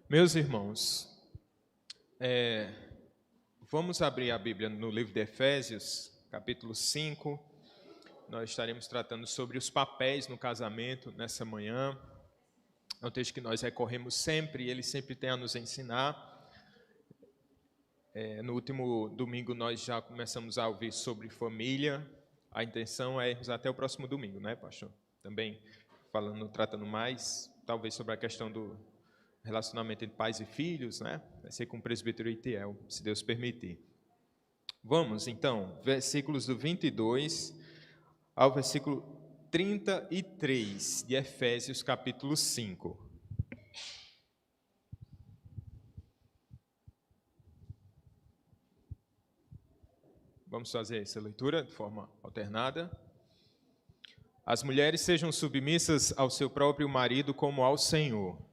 Meus irmãos, vamos abrir a Bíblia no livro de Efésios, capítulo 5. Nós estaremos tratando sobre os papéis no casamento nessa manhã. É um texto que nós recorremos sempre e ele sempre tem a nos ensinar. No último domingo nós já começamos a ouvir sobre família. A intenção é irmos até o próximo domingo, né, pastor? Também tratando mais, talvez sobre a questão do relacionamento entre pais e filhos, né? Vai ser com o presbítero Itiel, se Deus permitir. Vamos, então, versículos do 22 ao versículo 33 de Efésios, capítulo 5. Vamos fazer essa leitura de forma alternada. As mulheres sejam submissas ao seu próprio marido como ao Senhor.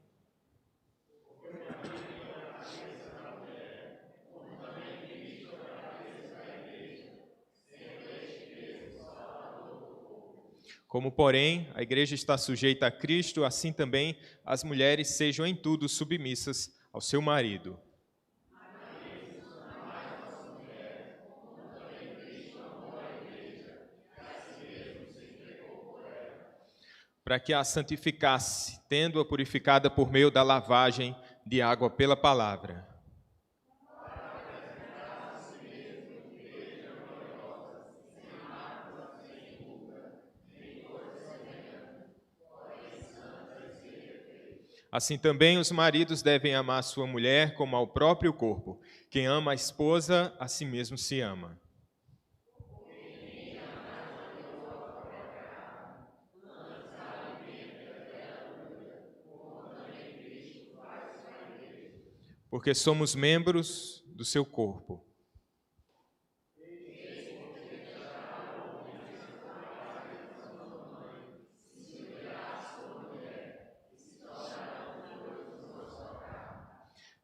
Como, porém, a igreja está sujeita a Cristo, assim também as mulheres sejam em tudo submissas ao seu marido. Para que a santificasse, tendo-a purificada por meio da lavagem de água pela palavra. Assim também os maridos devem amar sua mulher como ao próprio corpo. Quem ama a esposa, a si mesmo se ama. Porque somos membros do seu corpo.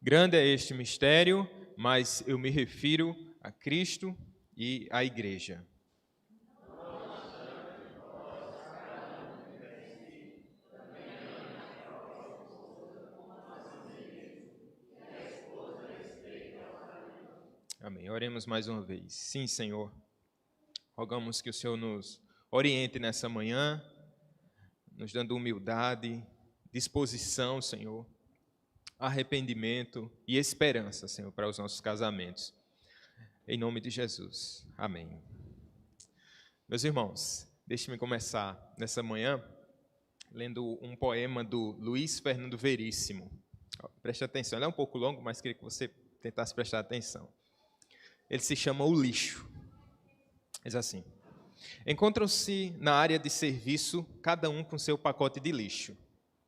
Grande é este mistério, mas eu me refiro a Cristo e à igreja. Amém. Oremos mais uma vez. Sim, Senhor. Rogamos que o Senhor nos oriente nessa manhã, nos dando humildade, disposição, Senhor, arrependimento e esperança, Senhor, para os nossos casamentos. Em nome de Jesus. Amém. Meus irmãos, deixe-me começar nessa manhã lendo um poema do Luiz Fernando Veríssimo. Preste atenção, ele é um pouco longo, mas queria que você tentasse prestar atenção. Ele se chama O Lixo. Diz assim: encontram-se na área de serviço, cada um com seu pacote de lixo.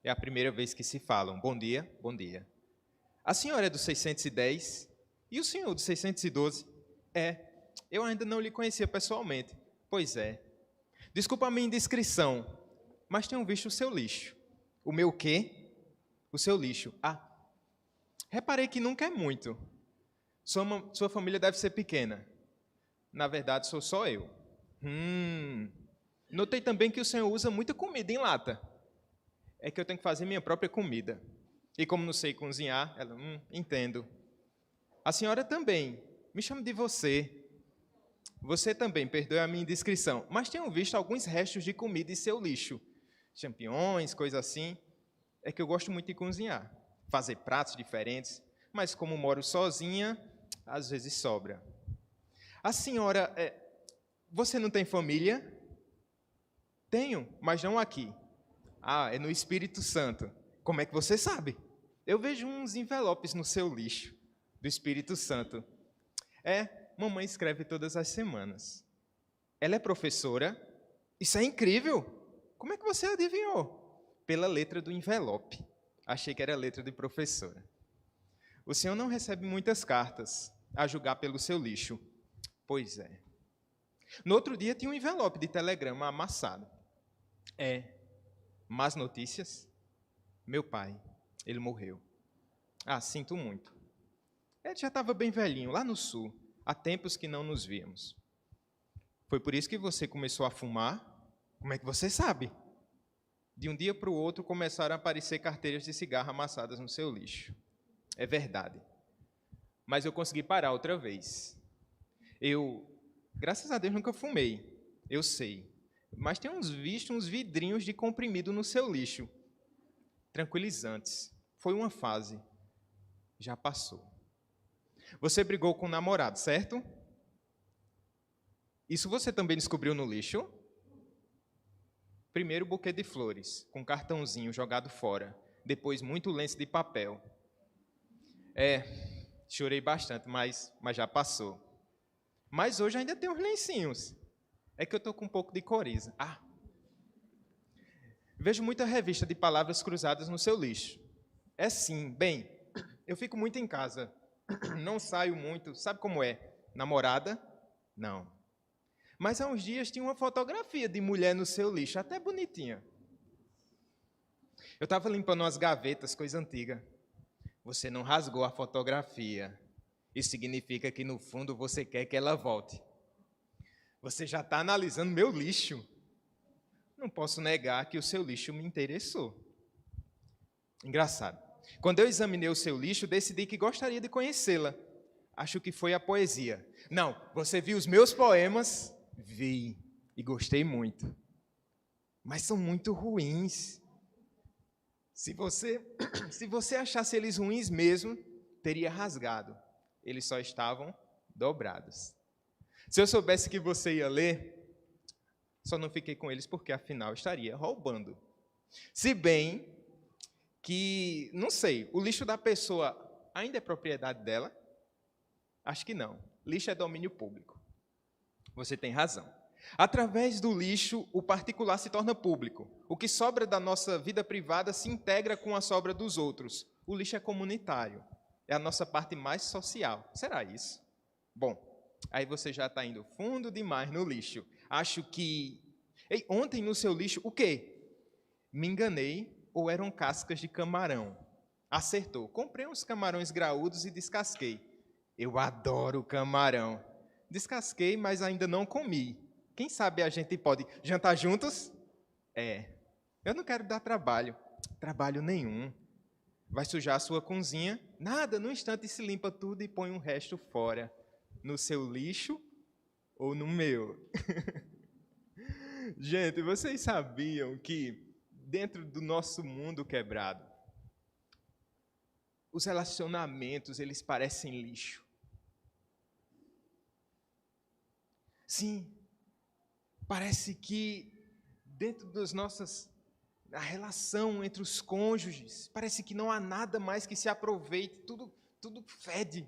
É a primeira vez que se falam. Bom dia, bom dia. A senhora é do 610 e o senhor do 612? Eu ainda não lhe conhecia pessoalmente. Pois é. Desculpa a minha indiscrição, mas tenho visto o seu lixo. O meu quê? O seu lixo. Reparei que nunca é muito. Sua família deve ser pequena. Na verdade, sou só eu. Notei também que o senhor usa muita comida em lata. É que eu tenho que fazer minha própria comida. E como não sei cozinhar, ela, entendo. A senhora também. Me chamo de você. Você também, perdoe a minha indiscrição. Mas tenho visto alguns restos de comida em seu lixo. Champignons, coisa assim. É que eu gosto muito de cozinhar. Fazer pratos diferentes. Mas como moro sozinha, às vezes sobra. A senhora, você não tem família? Tenho, mas não aqui. É no Espírito Santo. Como é que você sabe? Eu vejo uns envelopes no seu lixo, do Espírito Santo. Mamãe escreve todas as semanas. Ela é professora? Isso é incrível! Como é que você adivinhou? Pela letra do envelope. Achei que era letra de professora. O senhor não recebe muitas cartas, a julgar pelo seu lixo. Pois é. No outro dia tinha um envelope de telegrama amassado. Más notícias? Meu pai, ele morreu. Sinto muito. Ele já estava bem velhinho, lá no sul. Há tempos que não nos víamos. Foi por isso que você começou a fumar? Como é que você sabe? De um dia para o outro começaram a aparecer carteiras de cigarro amassadas no seu lixo. É verdade. Mas eu consegui parar outra vez. Graças a Deus, nunca fumei. Eu sei. Mas tem uns vidrinhos de comprimido no seu lixo. Tranquilizantes. Foi uma fase. Já passou. Você brigou com o namorado, certo? Isso você também descobriu no lixo? Primeiro, buquê de flores, com cartãozinho jogado fora. Depois, muito lenço de papel. Chorei bastante, mas já passou. Mas hoje ainda tem uns lencinhos. É que eu estou com um pouco de coriza. Vejo muita revista de palavras cruzadas no seu lixo. É sim. Bem, eu fico muito em casa. Não saio muito. Sabe como é? Namorada? Não. Mas há uns dias tinha uma fotografia de mulher no seu lixo, até bonitinha. Eu estava limpando umas gavetas, coisa antiga. Você não rasgou a fotografia. Isso significa que, no fundo, você quer que ela volte. Você já está analisando meu lixo. Não posso negar que o seu lixo me interessou. Engraçado. Quando eu examinei o seu lixo, decidi que gostaria de conhecê-la. Acho que foi a poesia. Não, você viu os meus poemas? Vi e gostei muito. Mas são muito ruins. Se você achasse eles ruins mesmo, teria rasgado. Eles só estavam dobrados. Se eu soubesse que você ia ler, só não fiquei com eles porque, afinal, estaria roubando. Se bem que, não sei, o lixo da pessoa ainda é propriedade dela? Acho que não. Lixo é domínio público. Você tem razão. Através do lixo, o particular se torna público. O que sobra da nossa vida privada se integra com a sobra dos outros. O lixo é comunitário. É a nossa parte mais social. Será isso? Bom, aí você já está indo fundo demais no lixo. Acho que... Ei, ontem no seu lixo, o quê? Me enganei ou eram cascas de camarão? Acertou. Comprei uns camarões graúdos e descasquei. Eu adoro camarão. Descasquei, mas ainda não comi. Quem sabe a gente pode jantar juntos? Eu não quero dar trabalho. Trabalho nenhum. Vai sujar a sua cozinha? Nada, num instante se limpa tudo e põe o resto fora. No seu lixo ou no meu? Gente, vocês sabiam que dentro do nosso mundo quebrado, os relacionamentos, eles parecem lixo? Sim, parece que dentro das a relação entre os cônjuges, parece que não há nada mais que se aproveite, tudo fede,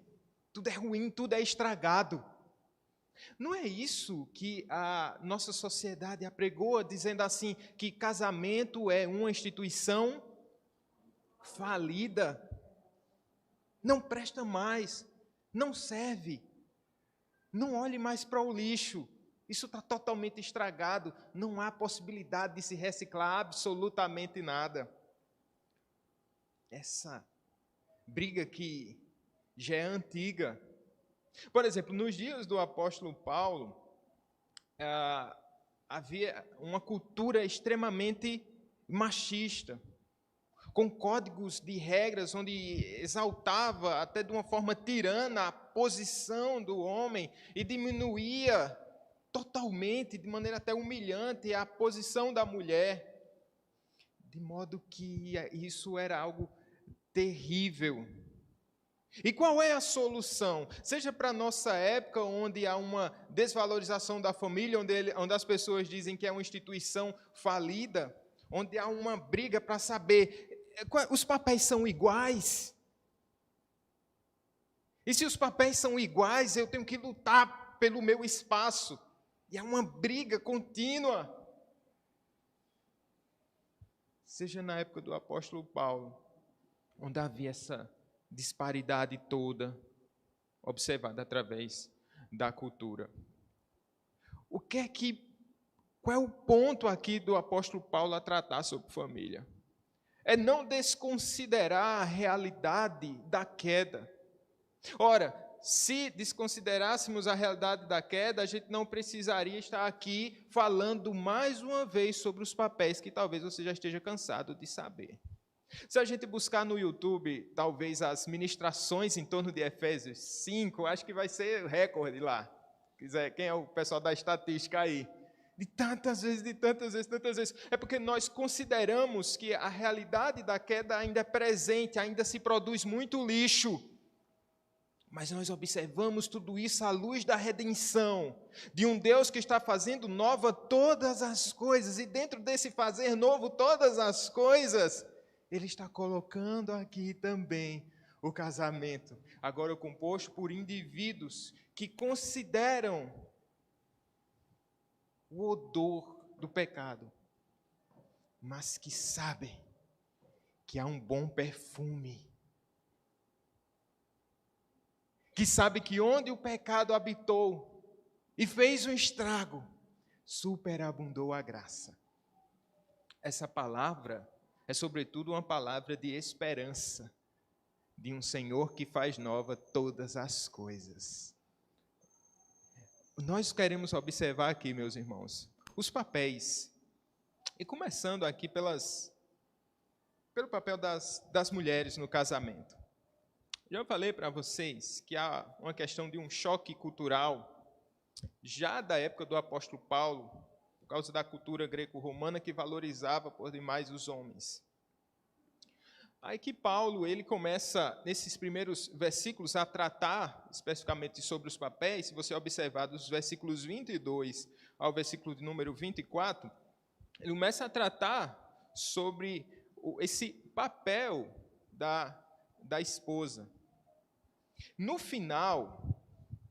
tudo é ruim, tudo é estragado. Não é isso que a nossa sociedade apregoa, dizendo assim, que casamento é uma instituição falida, não presta mais, não serve, não olhe mais para o lixo, isso está totalmente estragado, não há possibilidade de se reciclar absolutamente nada. Essa briga que já é antiga. Por exemplo, nos dias do apóstolo Paulo, havia uma cultura extremamente machista, com códigos de regras onde exaltava até de uma forma tirana a posição do homem e diminuía totalmente, de maneira até humilhante, a posição da mulher, de modo que isso era algo terrível. E qual é a solução? Seja para a nossa época, onde há uma desvalorização da família, onde as pessoas dizem que é uma instituição falida, onde há uma briga para saber, os papéis são iguais? E se os papéis são iguais, eu tenho que lutar pelo meu espaço. E há uma briga contínua. Seja na época do apóstolo Paulo, onde havia essa disparidade toda, observada através da cultura. Qual é o ponto aqui do apóstolo Paulo a tratar sobre família? É não desconsiderar a realidade da queda. Ora, se desconsiderássemos a realidade da queda, a gente não precisaria estar aqui falando mais uma vez sobre os papéis que talvez você já esteja cansado de saber. Se a gente buscar no YouTube, talvez as ministrações em torno de Efésios 5, acho que vai ser recorde lá. Quem é o pessoal da estatística aí? De tantas vezes, de tantas vezes, tantas vezes. É porque nós consideramos que a realidade da queda ainda é presente, ainda se produz muito lixo. Mas nós observamos tudo isso à luz da redenção, de um Deus que está fazendo nova todas as coisas, e dentro desse fazer novo todas as coisas, Ele está colocando aqui também o casamento, agora composto por indivíduos que consideram o odor do pecado, mas que sabem que há um bom perfume, que sabe que onde o pecado habitou e fez um estrago, superabundou a graça. Essa palavra é sobretudo uma palavra de esperança, de um Senhor que faz nova todas as coisas. Nós queremos observar aqui, meus irmãos, os papéis, e começando aqui pelo papel das mulheres no casamento. Já falei para vocês que há uma questão de um choque cultural, já da época do apóstolo Paulo, por causa da cultura greco-romana que valorizava por demais os homens. Aí que Paulo, ele começa, nesses primeiros versículos, a tratar especificamente sobre os papéis. Se você observar dos versículos 22 ao versículo de número 24, ele começa a tratar sobre esse papel da esposa. No final,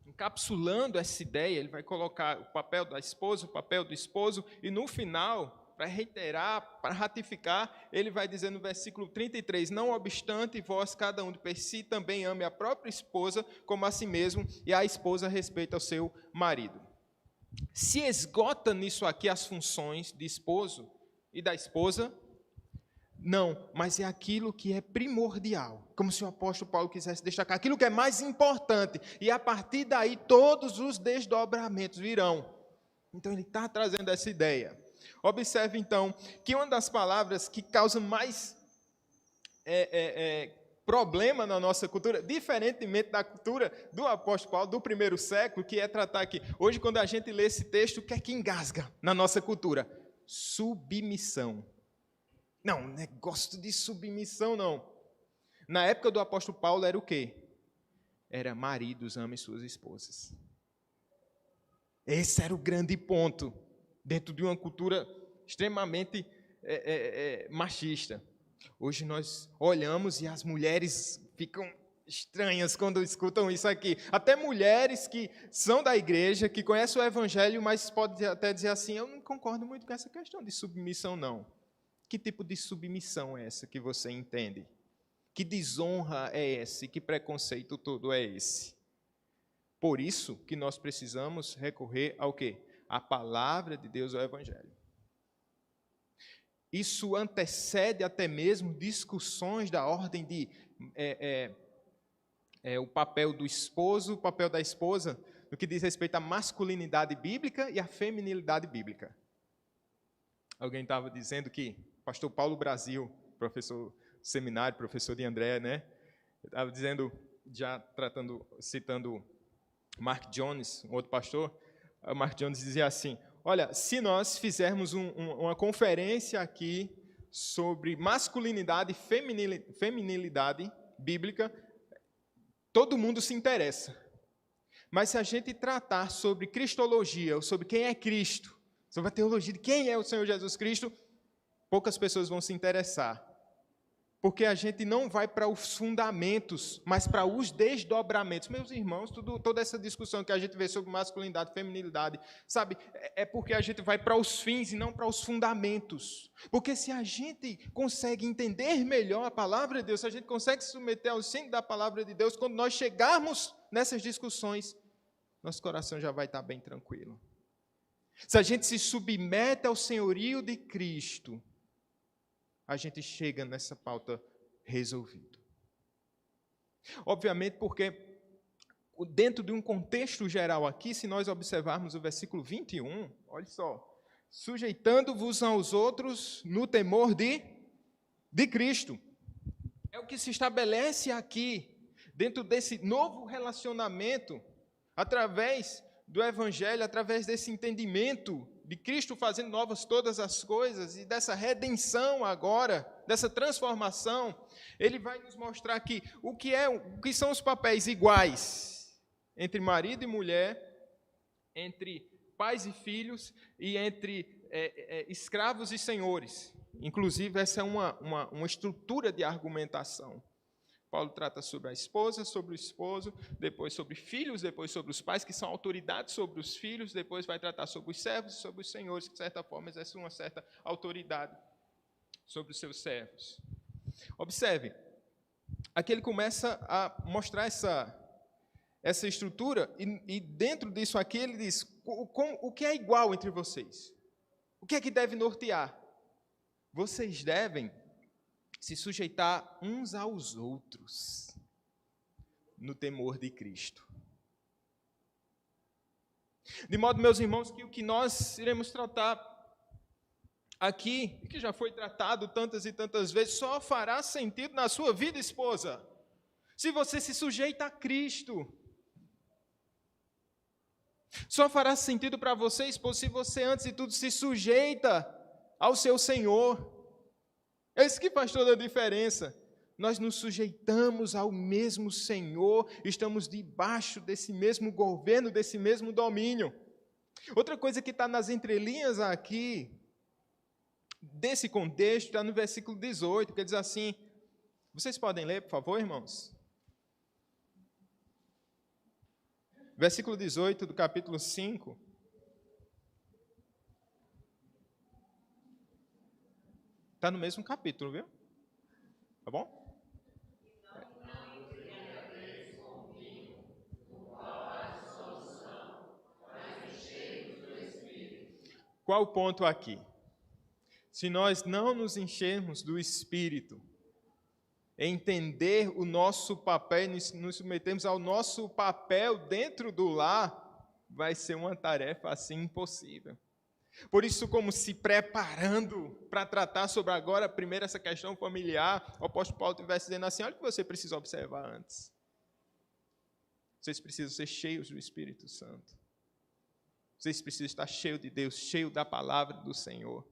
encapsulando essa ideia, ele vai colocar o papel da esposa, o papel do esposo, e no final, para reiterar, para ratificar, ele vai dizer no versículo 33, não obstante, vós, cada um de per si, também ame a própria esposa como a si mesmo, e a esposa respeita ao seu marido. Se esgota nisso aqui as funções de esposo e da esposa? Não, mas é aquilo que é primordial, como se o apóstolo Paulo quisesse destacar, aquilo que é mais importante, e a partir daí todos os desdobramentos virão. Então ele está trazendo essa ideia. Observe então que uma das palavras que causa mais problema na nossa cultura, diferentemente da cultura do apóstolo Paulo, do primeiro século, que é tratar aqui. Hoje, quando a gente lê esse texto, o que é que engasga na nossa cultura? Submissão. Não, negócio de submissão não. Na época do apóstolo Paulo era o quê? Era maridos amem suas esposas. Esse era o grande ponto, dentro de uma cultura extremamente machista. Hoje nós olhamos e as mulheres ficam estranhas quando escutam isso aqui. Até mulheres que são da igreja, que conhecem o evangelho, mas podem até dizer assim, eu não concordo muito com essa questão de submissão não. Que tipo de submissão é essa que você entende? Que desonra é essa? Que preconceito todo é esse? Por isso que nós precisamos recorrer ao quê? A palavra de Deus, ao Evangelho. Isso antecede até mesmo discussões da ordem de o papel do esposo, o papel da esposa, no que diz respeito à masculinidade bíblica e à feminilidade bíblica. Alguém estava dizendo que pastor Paulo Brasil, professor do seminário, professor de André, né? Estava dizendo, citando Mark Jones, um outro pastor, Mark Jones dizia assim, olha, se nós fizermos uma conferência aqui sobre masculinidade e feminilidade bíblica, todo mundo se interessa. Mas se a gente tratar sobre cristologia, ou sobre quem é Cristo, sobre a teologia de quem é o Senhor Jesus Cristo, poucas pessoas vão se interessar. Porque a gente não vai para os fundamentos, mas para os desdobramentos. Meus irmãos, toda essa discussão que a gente vê sobre masculinidade e feminilidade, sabe, é porque a gente vai para os fins e não para os fundamentos. Porque se a gente consegue entender melhor a palavra de Deus, se a gente consegue se submeter ao ensino da palavra de Deus, quando nós chegarmos nessas discussões, nosso coração já vai estar bem tranquilo. Se a gente se submete ao senhorio de Cristo, a gente chega nessa pauta resolvido. Obviamente, porque dentro de um contexto geral aqui, se nós observarmos o versículo 21, olha só, sujeitando-vos aos outros no temor de Cristo. algo que se estabelece aqui, dentro desse novo relacionamento, através do Evangelho, através desse entendimento de Cristo fazendo novas todas as coisas e dessa redenção agora, dessa transformação. Ele vai nos mostrar aqui o que são os papéis iguais entre marido e mulher, entre pais e filhos e entre escravos e senhores. Inclusive, essa é uma estrutura de argumentação. Paulo trata sobre a esposa, sobre o esposo, depois sobre filhos, depois sobre os pais, que são autoridades sobre os filhos, depois vai tratar sobre os servos e sobre os senhores, que de certa forma exercem uma certa autoridade sobre os seus servos. Observe, aqui ele começa a mostrar essa estrutura, e dentro disso aqui ele diz, o que é igual entre vocês? O que é que deve nortear? Vocês devem se sujeitar uns aos outros no temor de Cristo. De modo, meus irmãos, que o que nós iremos tratar aqui, que já foi tratado tantas e tantas vezes, só fará sentido na sua vida, esposa, se você se sujeita a Cristo. Só fará sentido para você, esposa, se você, antes de tudo, se sujeita ao seu Senhor. É isso que faz toda a diferença. Nós nos sujeitamos ao mesmo Senhor, estamos debaixo desse mesmo governo, desse mesmo domínio. Outra coisa que está nas entrelinhas aqui, desse contexto, está no versículo 18, que diz assim, vocês podem ler, por favor, irmãos? Versículo 18 do capítulo 5. Está no mesmo capítulo, viu? Tá bom? Qual o ponto aqui? Se nós não nos enchermos do Espírito, entender o nosso papel, nos submetermos ao nosso papel dentro do lar, vai ser uma tarefa assim impossível. Por isso, como se preparando para tratar sobre agora, primeiro essa questão familiar, o apóstolo Paulo estivesse dizendo assim, olha o que você precisa observar antes. Vocês precisam ser cheios do Espírito Santo. Vocês precisam estar cheios de Deus, cheios da palavra do Senhor.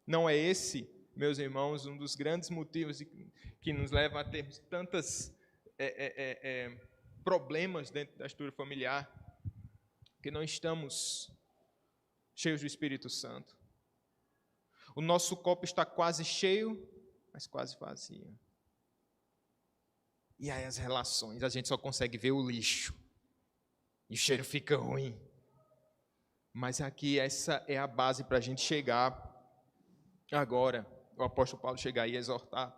Não é esse, meus irmãos, um dos grandes motivos que nos leva a ter tantos problemas dentro da estrutura familiar, que não estamos cheios do Espírito Santo. O nosso copo está quase cheio, mas quase vazio. E aí as relações, a gente só consegue ver o lixo. E o cheiro fica ruim. Mas aqui essa é a base para a gente chegar agora, o apóstolo Paulo chegar e exortar,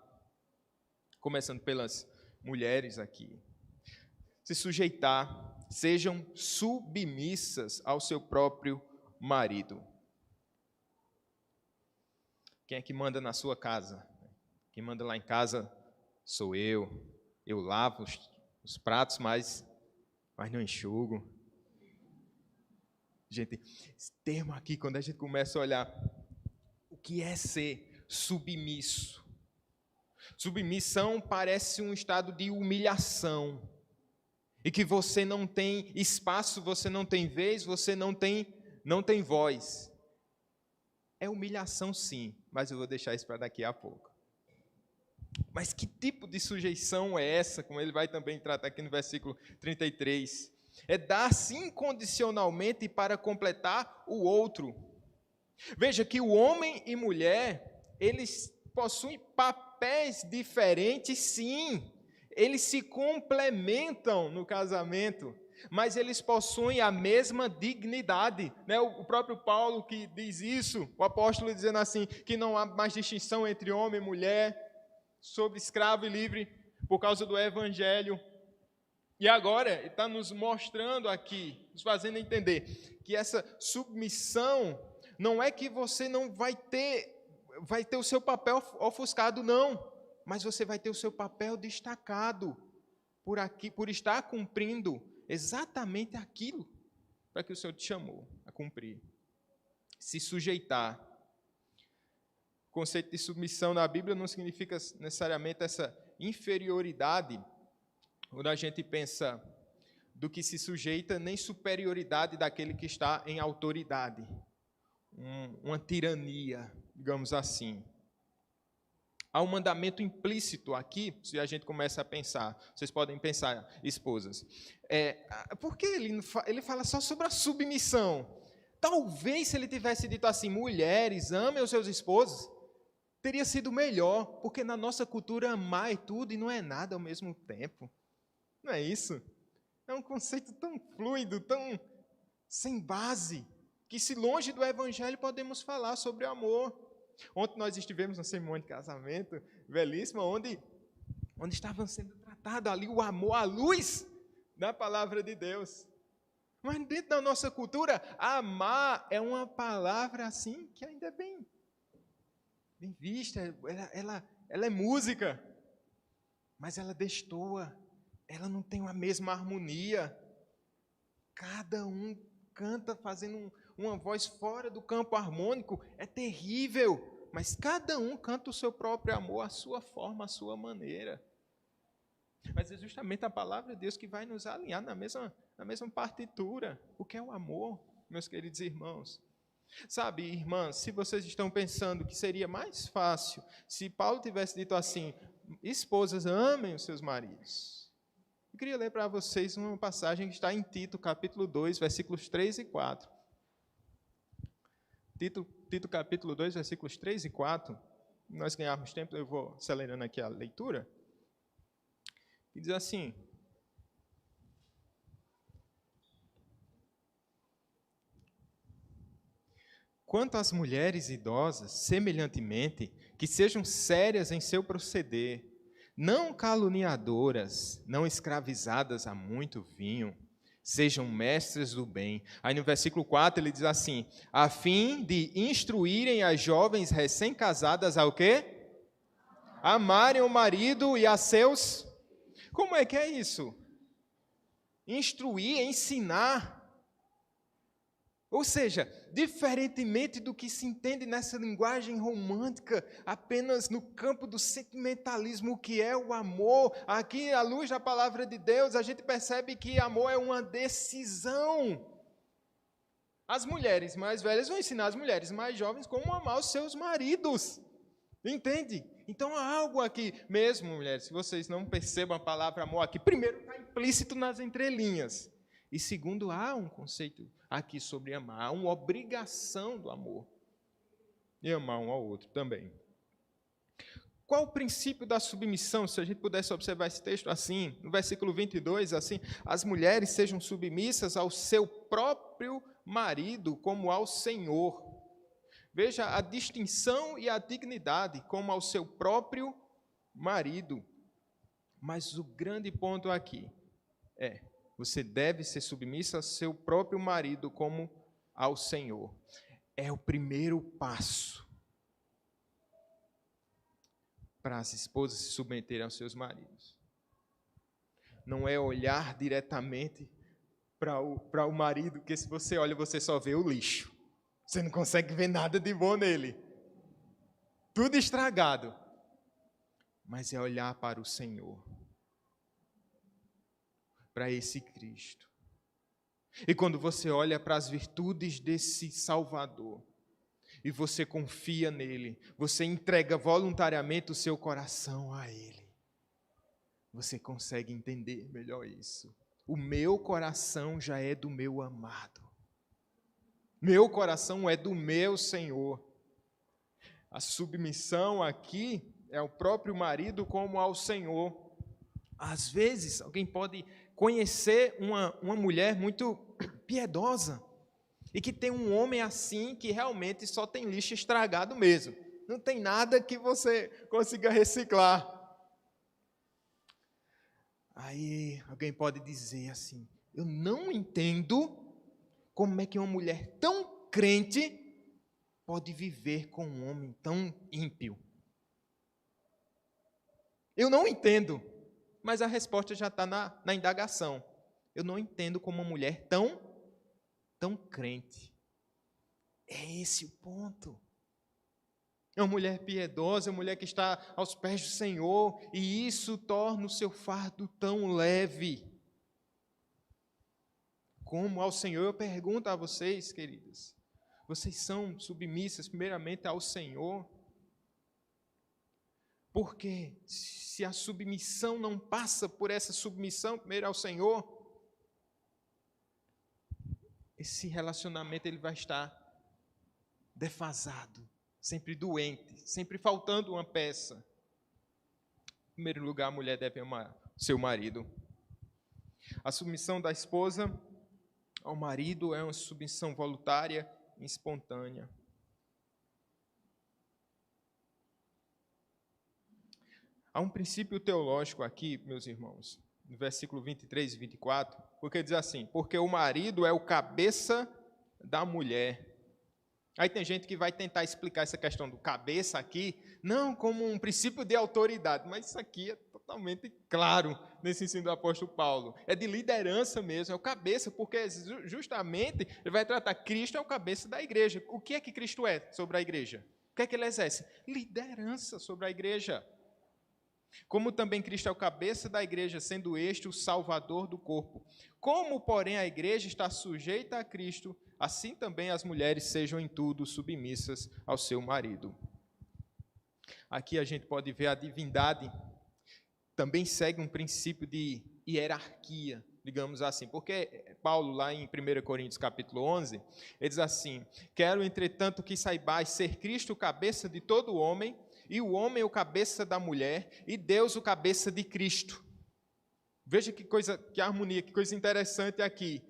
começando pelas mulheres aqui. Se sujeitar, sejam submissas ao seu próprio marido. Quem é que manda na sua casa? Quem manda lá em casa sou eu. Eu lavo os pratos, mas não enxugo. Gente, esse termo aqui, quando a gente começa a olhar o que é ser submisso. Submissão parece um estado de humilhação. E que você não tem espaço, você não tem vez, você não tem voz. É humilhação, sim, mas eu vou deixar isso para daqui a pouco. Mas que tipo de sujeição é essa, como ele vai também tratar aqui no versículo 33? É dar-se incondicionalmente para completar o outro. Veja que o homem e mulher, eles possuem papéis diferentes, sim. Eles se complementam no casamento, mas eles possuem a mesma dignidade. Né? O próprio Paulo que diz isso, o apóstolo dizendo assim, que não há mais distinção entre homem e mulher, sobre escravo e livre, por causa do Evangelho. E agora, ele está nos mostrando aqui, nos fazendo entender, que essa submissão não é que você não vai ter o seu papel ofuscado, não. Mas você vai ter o seu papel destacado por estar cumprindo exatamente aquilo para que o Senhor te chamou a cumprir. Se sujeitar. O conceito de submissão na Bíblia não significa necessariamente inferioridade, quando a gente pensa do que se sujeita, nem superioridade daquele que está em autoridade. Uma tirania, digamos assim. Há um mandamento implícito aqui, se a gente começa a pensar. Vocês podem pensar, esposas. Por que ele fala só sobre a submissão? Talvez se ele tivesse dito assim, mulheres, amem os seus esposos, teria sido melhor, porque na nossa cultura amar é tudo e não é nada ao mesmo tempo. Não é isso? É um conceito tão fluido, tão sem base, que se longe do Evangelho podemos falar sobre amor. Ontem nós estivemos na cerimônia de casamento, belíssima, onde estava sendo tratado ali o amor à luz da palavra de Deus. Mas dentro da nossa cultura, amar é uma palavra assim que ainda é bem vista, ela é música, mas ela destoa, ela não tem a mesma harmonia. Cada um canta fazendo uma voz fora do campo harmônico, é terrível, mas cada um canta o seu próprio amor, a sua forma, a sua maneira. Mas é justamente a palavra de Deus que vai nos alinhar na mesma partitura. O que é o amor, meus queridos irmãos? Sabe, irmãs, se vocês estão pensando que seria mais fácil se Paulo tivesse dito assim, esposas, amem os seus maridos. Eu queria ler para vocês uma passagem que está em Tito, capítulo 2, versículos 3 e 4. Tito, capítulo 2, versículos 3 e 4. Nós ganharmos tempo, eu vou acelerando aqui a leitura. E diz assim: quanto às mulheres idosas, semelhantemente, que sejam sérias em seu proceder, não caluniadoras, não escravizadas a muito vinho, sejam mestras do bem. Aí no versículo 4 ele diz assim, a fim de instruírem as jovens recém-casadas ao quê? Amarem o marido e a seus... Como é que é isso? Instruir, ensinar. Ou seja, diferentemente do que se entende nessa linguagem romântica, apenas no campo do sentimentalismo, o que é o amor, aqui, à luz da palavra de Deus, a gente percebe que amor é uma decisão. As mulheres mais velhas vão ensinar as mulheres mais jovens como amar os seus maridos. Entende? Então há algo aqui, mesmo, mulheres, se vocês não percebam a palavra amor aqui, primeiro está implícito nas entrelinhas. E segundo, há um conceito aqui sobre amar, há uma obrigação do amor. E amar um ao outro também. Qual o princípio da submissão? Se a gente pudesse observar esse texto assim, no versículo 22, assim, as mulheres sejam submissas ao seu próprio marido como ao Senhor. Veja a distinção e a dignidade como ao seu próprio marido. Mas o grande ponto aqui é, você deve ser submissa ao seu próprio marido como ao Senhor. É o primeiro passo para as esposas se submeterem aos seus maridos. Não é olhar diretamente para o marido, porque se você olha, você só vê o lixo. Você não consegue ver nada de bom nele. Tudo estragado. Mas é olhar para o Senhor. Para esse Cristo. E quando você olha para as virtudes desse Salvador, e você confia nele, você entrega voluntariamente o seu coração a ele, você consegue entender melhor isso. O meu coração já é do meu amado. Meu coração é do meu Senhor. A submissão aqui é o próprio marido como ao Senhor. Às vezes, alguém pode conhecer uma mulher muito piedosa e que tem um homem assim que realmente só tem lixo estragado mesmo. Não tem nada que você consiga reciclar. Aí alguém pode dizer assim, eu não entendo como é que uma mulher tão crente pode viver com um homem tão ímpio. Eu não entendo, mas a resposta já está na indagação. Eu não entendo como uma mulher tão crente. É esse o ponto. É uma mulher piedosa, é uma mulher que está aos pés do Senhor, e isso torna o seu fardo tão leve. Como ao Senhor, eu pergunto a vocês, queridas, vocês são submissas primeiramente ao Senhor? Porque se a submissão não passa por essa submissão primeiro ao Senhor, esse relacionamento ele vai estar defasado, sempre doente, sempre faltando uma peça. Em primeiro lugar, a mulher deve amar seu marido. A submissão da esposa ao marido é uma submissão voluntária e espontânea. Há um princípio teológico aqui, meus irmãos, no versículo 23 e 24, porque diz assim: porque o marido é o cabeça da mulher. Aí tem gente que vai tentar explicar essa questão do cabeça aqui, não como um princípio de autoridade, mas isso aqui é totalmente claro nesse ensino do apóstolo Paulo. É de liderança mesmo, é o cabeça, porque justamente ele vai tratar Cristo é o cabeça da igreja. O que é que Cristo é sobre a igreja? O que é que ele exerce? Liderança sobre a igreja. Como também Cristo é o cabeça da igreja, sendo este o salvador do corpo. Como, porém, a igreja está sujeita a Cristo, assim também as mulheres sejam em tudo submissas ao seu marido. Aqui a gente pode ver a divindade também segue um princípio de hierarquia, digamos assim, porque Paulo, lá em 1 Coríntios capítulo 11, ele diz assim: quero, entretanto, que saibais ser Cristo o cabeça de todo homem, e o homem o cabeça da mulher, e Deus o cabeça de Cristo. Veja que coisa, que harmonia, que coisa interessante aqui.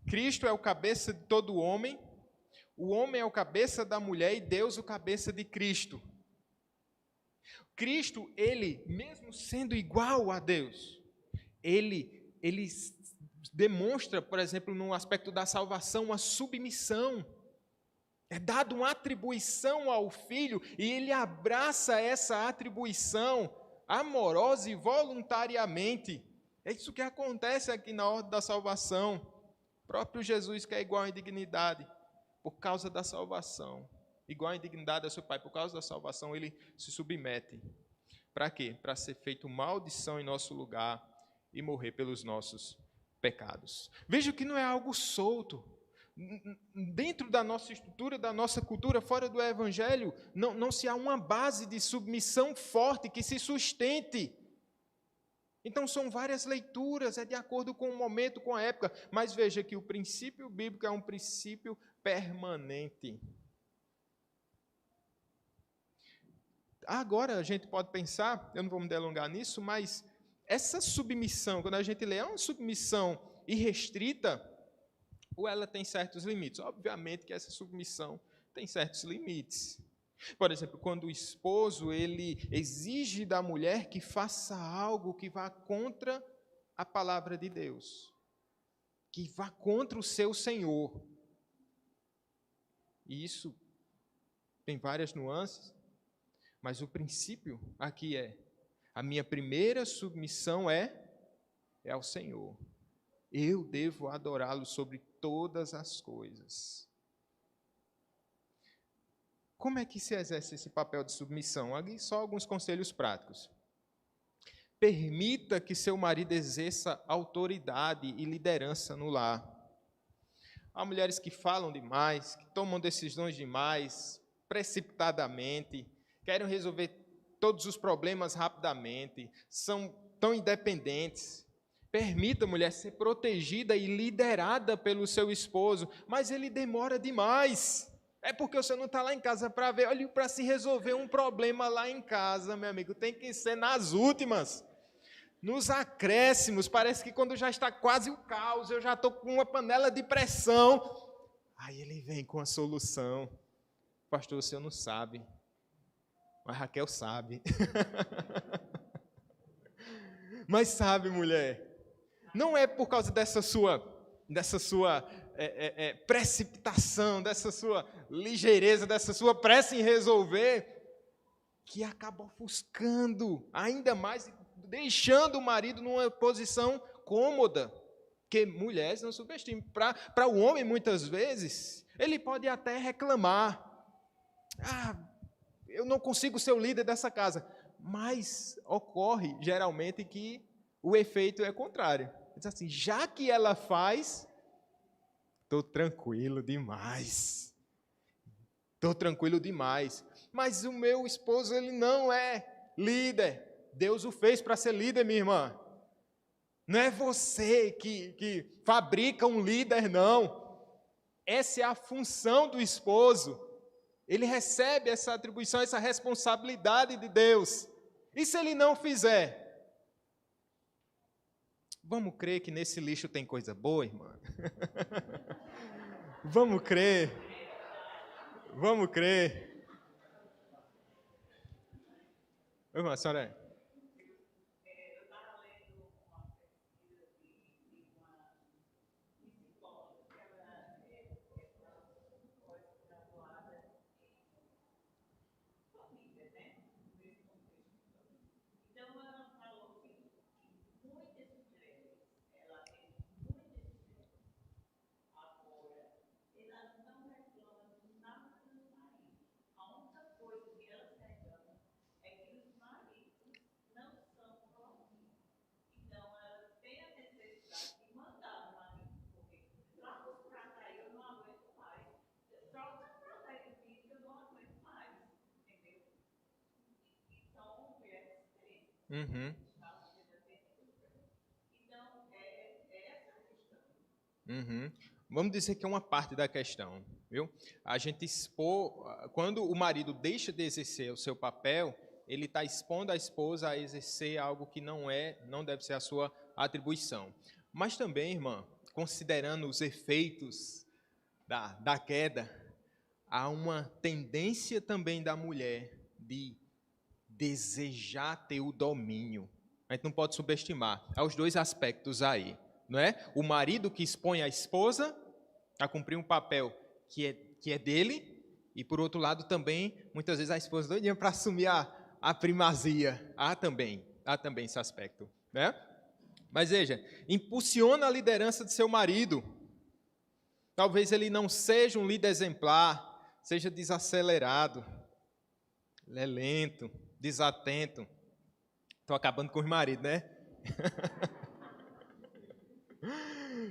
Cristo é o cabeça de todo homem, o homem é o cabeça da mulher, e Deus o cabeça de Cristo. Cristo, ele, mesmo sendo igual a Deus, ele demonstra, por exemplo, no aspecto da salvação, uma submissão. É dado uma atribuição ao Filho e ele abraça essa atribuição amorosa e voluntariamente. É isso que acontece aqui na ordem da salvação. O próprio Jesus, que é igual em dignidade, por causa da salvação, igual em dignidade ao seu Pai, por causa da salvação, ele se submete. Para quê? Para ser feito maldição em nosso lugar e morrer pelos nossos pecados. Veja que não é algo solto. Dentro da nossa estrutura, da nossa cultura, fora do Evangelho, não se há uma base de submissão forte que se sustente. Então, são várias leituras, é de acordo com o momento, com a época, mas veja que o princípio bíblico é um princípio permanente. Agora, a gente pode pensar, eu não vou me delongar nisso, mas essa submissão, quando a gente lê, é uma submissão irrestrita, ou ela tem certos limites? Obviamente que essa submissão tem certos limites. Por exemplo, quando o esposo ele exige da mulher que faça algo que vá contra a palavra de Deus, que vá contra o seu Senhor. E isso tem várias nuances, mas o princípio aqui é: a minha primeira submissão é ao Senhor. Eu devo adorá-lo sobre todas as coisas. Como é que se exerce esse papel de submissão? Aqui só alguns conselhos práticos. Permita que seu marido exerça autoridade e liderança no lar. Há mulheres que falam demais, que tomam decisões demais, precipitadamente, querem resolver todos os problemas rapidamente, são tão independentes. Permita, mulher, ser protegida e liderada pelo seu esposo, mas ele demora demais. É porque você não está lá em casa para ver. Olha, para se resolver um problema lá em casa, meu amigo, tem que ser nas últimas, nos acréscimos. Parece que quando já está quase o caos, eu já estou com uma panela de pressão. Aí ele vem com a solução. Pastor, o senhor não sabe, mas Raquel sabe. Mas sabe, mulher, não é por causa dessa sua precipitação, dessa sua ligeireza, dessa sua pressa em resolver, que acaba ofuscando ainda mais, deixando o marido numa posição cômoda, que mulheres não subestimem. Para o homem, muitas vezes, ele pode até reclamar: eu não consigo ser o líder dessa casa. Mas ocorre, geralmente, que o efeito é contrário. Diz assim, já que ela faz, estou tranquilo demais. Estou tranquilo demais. Mas o meu esposo, ele não é líder. Deus o fez para ser líder, minha irmã. Não é você que fabrica um líder, não. Essa é a função do esposo. Ele recebe essa atribuição, essa responsabilidade de Deus. E se ele não fizer? Vamos crer que nesse lixo tem coisa boa, irmã? Vamos crer. Vamos crer. Ô, irmã, a senhora é? Uhum. Uhum. Vamos dizer que é uma parte da questão, viu? A gente expor, quando o marido deixa de exercer o seu papel, ele está expondo a esposa a exercer algo que não deve ser a sua atribuição. Mas também, irmã, considerando os efeitos da queda, há uma tendência também da mulher de desejar ter o domínio. A gente não pode subestimar. Há os dois aspectos aí, não é? O marido que expõe a esposa a cumprir um papel que é dele, e por outro lado também, muitas vezes a esposa doidinha para assumir a primazia. Há também esse aspecto, né? Mas veja, impulsiona a liderança de seu marido. Talvez ele não seja um líder exemplar, seja desacelerado, ele é lento, desatento. Estou acabando com os maridos, né?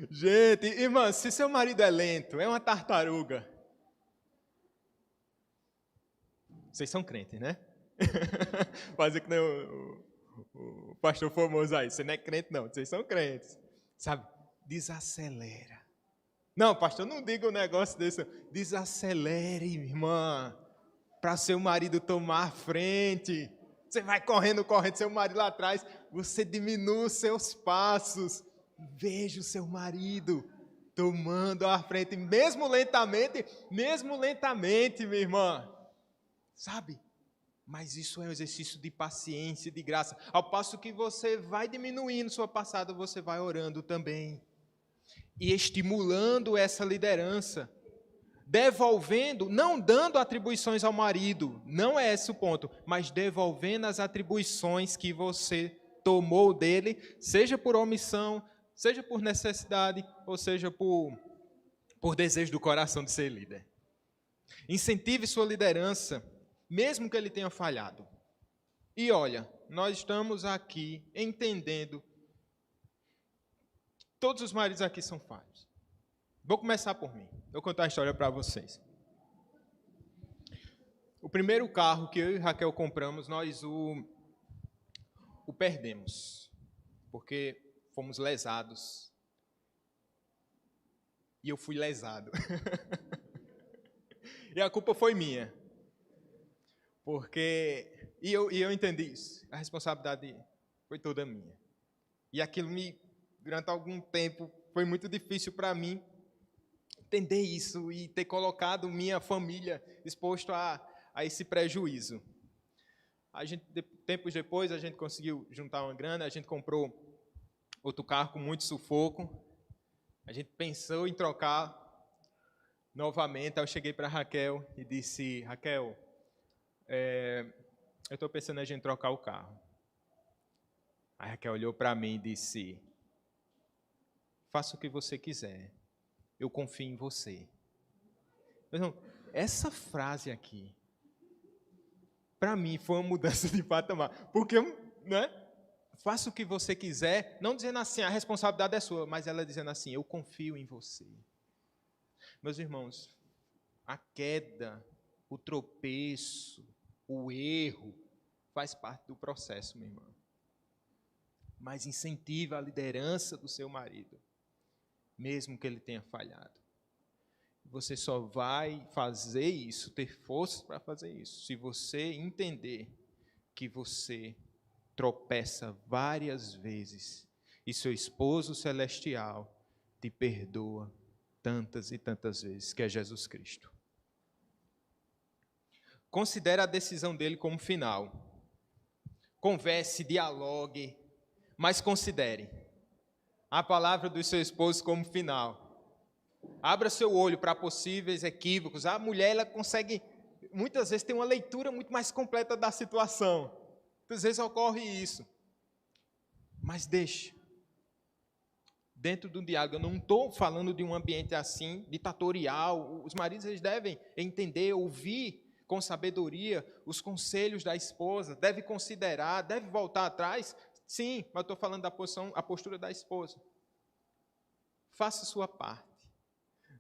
Gente, irmã, se seu marido é lento, é uma tartaruga. Vocês são crentes, né? Fazer que nem o pastor famoso aí. Você não é crente, não. Vocês são crentes. Sabe? Desacelera. Não, pastor, não diga um negócio desse. Desacelere, irmã, para seu marido tomar a frente. Você vai correndo, seu marido lá atrás. Você diminui os seus passos. Veja o seu marido tomando a frente, mesmo lentamente, minha irmã. Sabe? Mas isso é um exercício de paciência, de graça. Ao passo que você vai diminuindo sua passada, você vai orando também. E estimulando essa liderança. Devolvendo, não dando atribuições ao marido, não é esse o ponto, mas devolvendo as atribuições que você tomou dele, seja por omissão, seja por necessidade, ou seja por desejo do coração de ser líder. Incentive sua liderança, mesmo que ele tenha falhado. E olha, nós estamos aqui entendendo que todos os maridos aqui são falhos. Vou começar por mim. Vou contar uma história para vocês. O primeiro carro que eu e Raquel compramos, nós o perdemos, porque fomos lesados. E eu fui lesado. E a culpa foi minha. E eu entendi isso. A responsabilidade foi toda minha. E aquilo durante algum tempo, foi muito difícil para mim entender isso e ter colocado minha família exposto a esse prejuízo. Tempos depois, a gente conseguiu juntar uma grana, a gente comprou outro carro com muito sufoco. A gente pensou em trocar novamente. Aí eu cheguei para Raquel e disse, Raquel, eu estou pensando em a gente trocar o carro. A Raquel olhou para mim e disse, faça o que você quiser, eu confio em você. Então, essa frase aqui para mim, foi uma mudança de patamar. Porque, né? Faça o que você quiser, não dizendo assim, a responsabilidade é sua, mas ela dizendo assim, eu confio em você. Meus irmãos, a queda, o tropeço, o erro, faz parte do processo, meu irmão. Mas incentiva a liderança do seu marido, mesmo que ele tenha falhado. Você só vai fazer isso, ter forças para fazer isso, se você entender que você tropeça várias vezes e seu esposo celestial te perdoa tantas e tantas vezes, que é Jesus Cristo. Considere a decisão dele como final. Converse, dialogue, mas considere a palavra do seu esposo como final. Abra seu olho para possíveis equívocos. A mulher, ela consegue, muitas vezes, ter uma leitura muito mais completa da situação. Muitas vezes ocorre isso. Mas deixe. Dentro do diálogo, eu não estou falando de um ambiente assim, ditatorial. Os maridos, eles devem entender, ouvir com sabedoria os conselhos da esposa, deve considerar, deve voltar atrás. Sim, mas eu estou falando da posição, a postura da esposa. Faça a sua parte.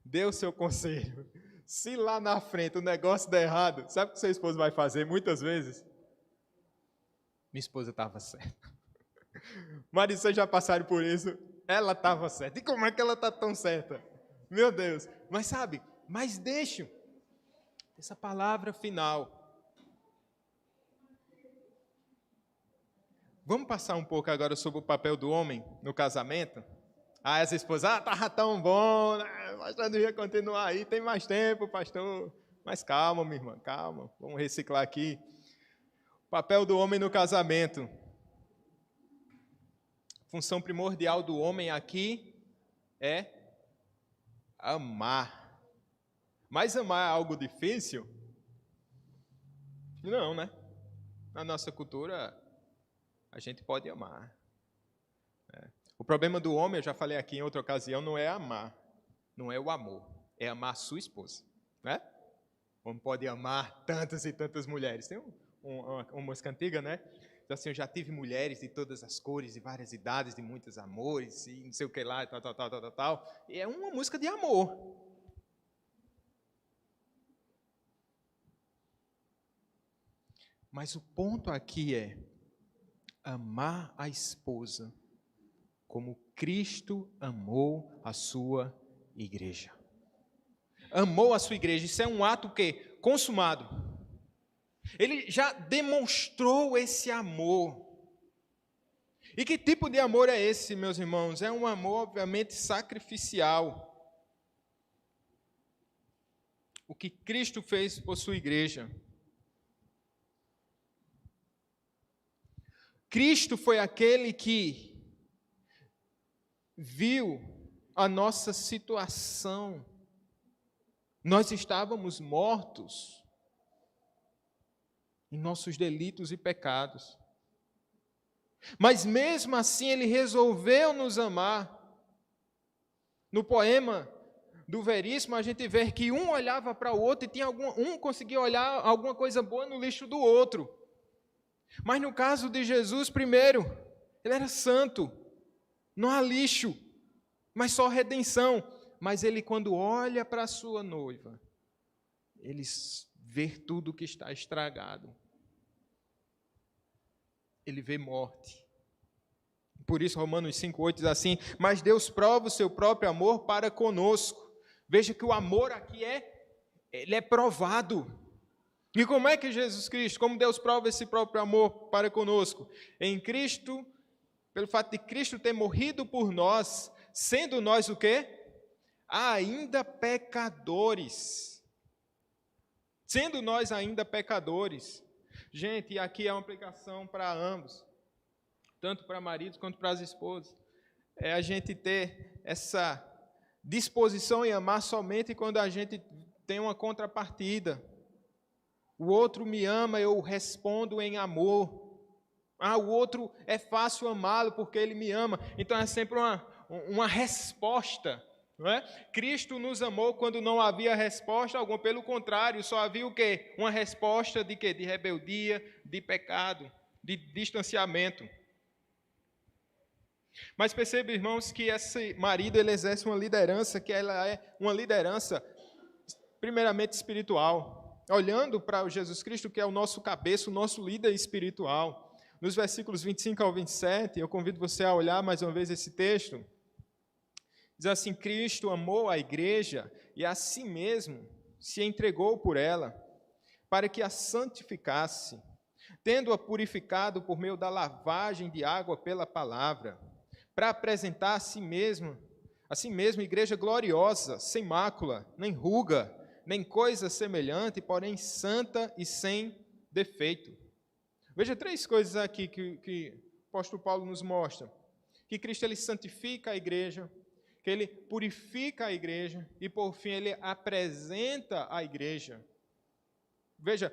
Dê o seu conselho. Se lá na frente o negócio der errado, sabe o que seu esposo vai fazer muitas vezes? Minha esposa estava certa. Marido, vocês já passaram por isso? Ela estava certa. E como é que ela está tão certa? Meu Deus. Mas sabe, deixe essa palavra final. Vamos passar um pouco agora sobre o papel do homem no casamento? As esposas, estava tão bom, né? Pastor, não ia continuar aí, tem mais tempo, pastor. Mas calma, minha irmã, calma. Vamos reciclar aqui. O papel do homem no casamento. Função primordial do homem aqui é amar. Mas amar é algo difícil? Não, né? Na nossa cultura, a gente pode amar. O problema do homem, eu já falei aqui em outra ocasião, não é amar, não é o amor, é amar a sua esposa, né? O homem pode amar tantas e tantas mulheres. Tem uma música antiga, né? Assim, eu já tive mulheres de todas as cores, de várias idades, de muitos amores, e não sei o que lá, tal. E é uma música de amor. Mas o ponto aqui é amar a esposa como Cristo amou a sua igreja. Amou a sua igreja, isso é um ato que consumado. Ele já demonstrou esse amor. E que tipo de amor é esse, meus irmãos? É um amor, obviamente, sacrificial. O que Cristo fez por sua igreja. Cristo foi aquele que viu a nossa situação. Nós estávamos mortos em nossos delitos e pecados. Mas mesmo assim Ele resolveu nos amar. No poema do Veríssimo a gente vê que um olhava para o outro e tinha um conseguia olhar alguma coisa boa no lixo do outro. Mas no caso de Jesus, primeiro, Ele era santo. Não há lixo, mas só redenção. Mas Ele, quando olha para a sua noiva, Ele vê tudo que está estragado. Ele vê morte. Por isso, Romanos 5,8 diz assim: mas Deus prova o seu próprio amor para conosco. Veja que o amor aqui ele é provado. E como é que Jesus Cristo, como Deus prova esse próprio amor para conosco? Em Cristo, pelo fato de Cristo ter morrido por nós, sendo nós o quê? Ainda pecadores. Sendo nós ainda pecadores. Gente, aqui é uma aplicação para ambos, tanto para maridos quanto para as esposas. É a gente ter essa disposição em amar somente quando a gente tem uma contrapartida. O outro me ama, eu respondo em amor. O outro é fácil amá-lo porque ele me ama. Então é sempre uma resposta Não é? Cristo nos amou quando não havia resposta alguma, pelo contrário, só havia o quê? Uma resposta de quê? De rebeldia, de pecado, de distanciamento. Mas perceba, irmãos, que esse marido ele exerce uma liderança, que ela é uma liderança primeiramente espiritual, olhando para o Jesus Cristo, que é o nosso cabeça, o nosso líder espiritual. Nos versículos 25 ao 27, eu convido você a olhar mais uma vez esse texto. Diz assim: Cristo amou a igreja e a si mesmo se entregou por ela, para que a santificasse, tendo-a purificado por meio da lavagem de água pela palavra, para apresentar a si mesmo, igreja gloriosa, sem mácula, nem ruga, nem coisa semelhante, porém santa e sem defeito. Veja 3 coisas aqui que o apóstolo Paulo nos mostra: que Cristo ele santifica a igreja, que ele purifica a igreja e, por fim, ele apresenta a igreja. Veja,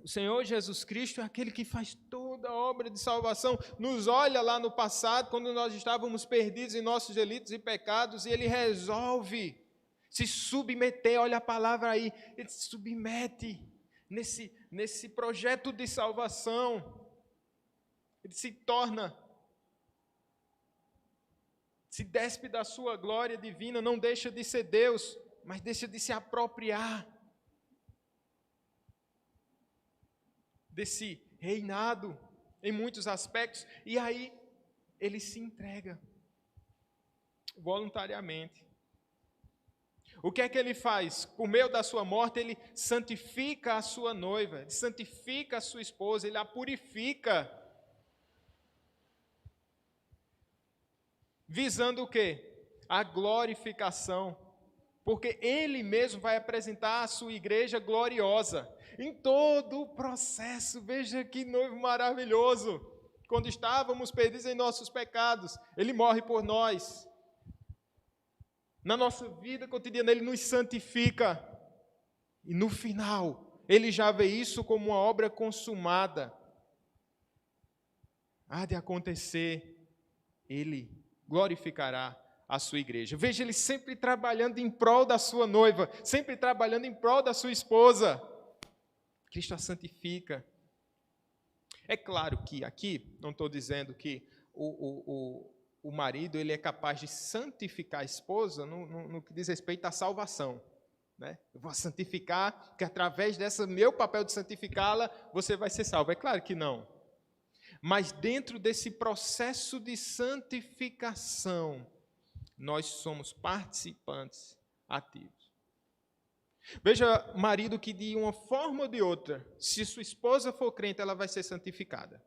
o Senhor Jesus Cristo é aquele que faz toda a obra de salvação, nos olha lá no passado, quando nós estávamos perdidos em nossos delitos e pecados, e Ele resolve se submeter, olha a palavra aí, Ele se submete nesse projeto de salvação, Ele se despe da sua glória divina, não deixa de ser Deus, mas deixa de se apropriar desse reinado em muitos aspectos, e aí ele se entrega voluntariamente. O que é que ele faz? Por meio da sua morte, ele santifica a sua noiva, ele santifica a sua esposa, ele a purifica, visando o quê? A glorificação, porque ele mesmo vai apresentar a sua igreja gloriosa. Em todo o processo, veja que noivo maravilhoso. Quando estávamos perdidos em nossos pecados, ele morre por nós. Na nossa vida cotidiana, ele nos santifica. E no final, ele já vê isso como uma obra consumada. Há de acontecer, ele glorificará a sua igreja. Veja, ele sempre trabalhando em prol da sua noiva, sempre trabalhando em prol da sua esposa. Cristo a santifica. É claro que aqui, não estou dizendo que o marido ele é capaz de santificar a esposa no que diz respeito à salvação. Né? Eu vou santificar, que através desse meu papel de santificá-la, você vai ser salvo. É claro que não. Mas dentro desse processo de santificação, nós somos participantes ativos. Veja, marido, que de uma forma ou de outra, se sua esposa for crente, ela vai ser santificada.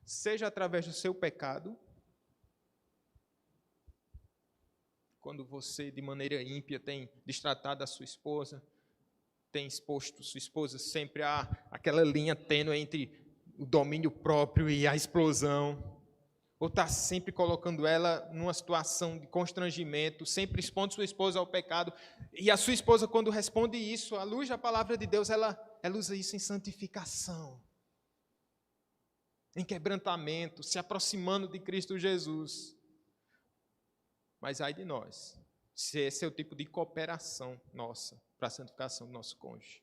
Seja através do seu pecado, quando você, de maneira ímpia, tem destratado a sua esposa, tem exposto sua esposa sempre a aquela linha tênue entre o domínio próprio e a explosão, ou está sempre colocando ela numa situação de constrangimento, sempre expondo sua esposa ao pecado, e a sua esposa, quando responde isso, à luz da palavra de Deus, ela usa isso em santificação, em quebrantamento, se aproximando de Cristo Jesus. Mas ai de nós, se esse é o tipo de cooperação nossa para a santificação do nosso cônjuge.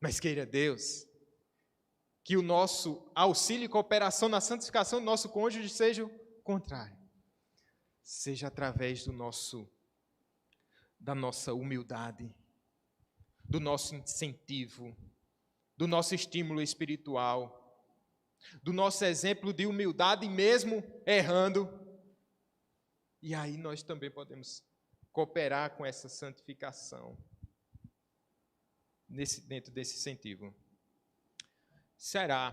Mas queira Deus que o nosso auxílio e cooperação na santificação do nosso cônjuge seja o contrário. Seja através da nossa humildade, do nosso incentivo, do nosso estímulo espiritual, do nosso exemplo de humildade mesmo errando. E aí nós também podemos cooperar com essa santificação dentro desse incentivo. Será,